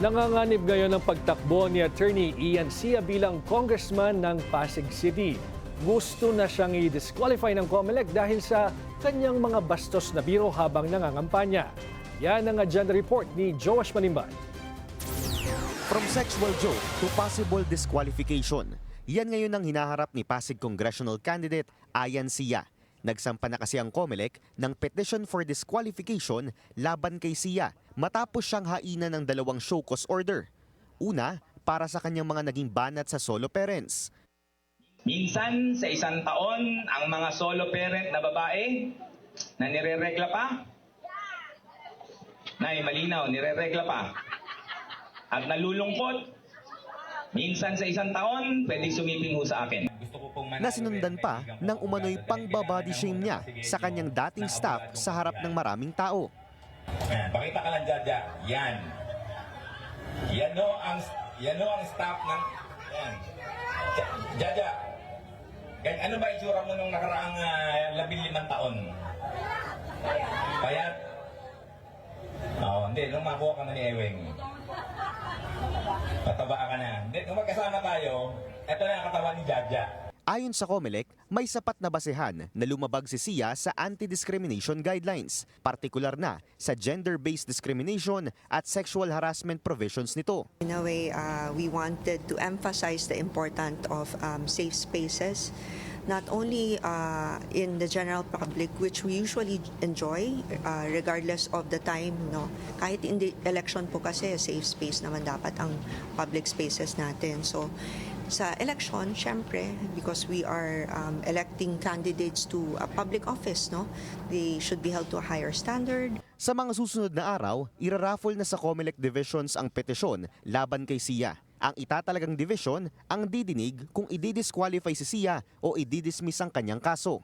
Nanganganib ngayon ang pagtakbo ni Attorney Ian Sia bilang congressman ng Pasig City. Gusto na siyang i-disqualify ng COMELEC dahil sa kanyang mga bastos na biro habang nangangampanya. Yan ang agenda report ni Joash Manimban. From sexual joke to possible disqualification, yan ngayon ang hinaharap ni Pasig Congressional Candidate Ian Sia. Nagsampa na kasi ang COMELEC ng petition for disqualification laban kay Sia matapos siyang hainan ng dalawang show cause order. Una, para sa kanyang mga naging banat sa solo parents. Minsan sa isang taon, ang mga solo parent na babae na nireregla pa. Nay, malinaw, nireregla pa. At nalulungkot. Minsan sa isang taon, pwedeng sumiping ho sa akin. Nasinundan pa ng umano'y pang-body shame niya sa kanyang dating staff sa harap ng maraming tao. Ayan, pakita ka lang, Jaja. Yan. Yan o ang staff ng... Yan. Jaja, ano ba itsura mo nung nakaraang 15 taon? Payat? Oo, hindi. Nung makuha ka na ni Ewing. Mataba ka na. Hindi, nung magkasama tayo, ito na ang katawan ni Jaja. Ayon sa COMELEC, may sapat na basehan na lumabag si Sia sa anti-discrimination guidelines, partikular na sa gender-based discrimination at sexual harassment provisions nito. In a way, we wanted to emphasize the importance of safe spaces, not only in the general public, which we usually enjoy regardless of the time. No? Kahit in the election po kasi, safe space naman dapat ang public spaces natin. So, sa election, syempre, because we are electing candidates to a public office, no? They should be held to a higher standard. Sa mga susunod na araw, iraraffle na sa COMELEC divisions ang petisyon laban kay Sia. Ang itatalagang division ang didinig kung i-disqualify si Sia o i-dismiss ang kanyang kaso.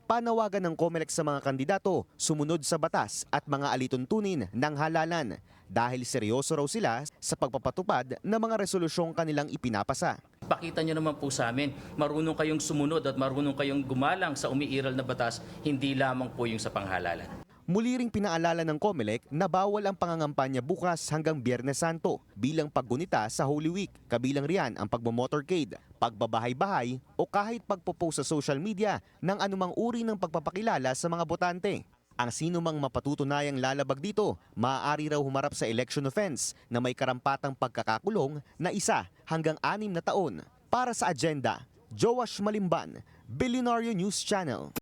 Panawagan ng COMELEC sa mga kandidato sumunod sa batas at mga alituntunin ng halalan dahil seryoso raw sila sa pagpapatupad ng mga resolusyong kanilang ipinapasa. Pakita nyo naman po sa amin, marunong kayong sumunod at marunong kayong gumalang sa umiiral na batas, hindi lamang po yung sa panghalalan. Muli ring pinaalala ng COMELEC na bawal ang pangangampanya bukas hanggang Biyernes Santo bilang paggunita sa Holy Week, kabilang riyan ang pagmamotorcade, pagbabahay-bahay o kahit pagpo-post sa social media ng anumang uri ng pagpapakilala sa mga botante. Ang sino mang mapatutunayang lalabag dito, maaari raw humarap sa election offense na may karampatang pagkakakulong na 1 hanggang 6 na taon. Para sa agenda, Joash Manimban, Billionaire News Channel.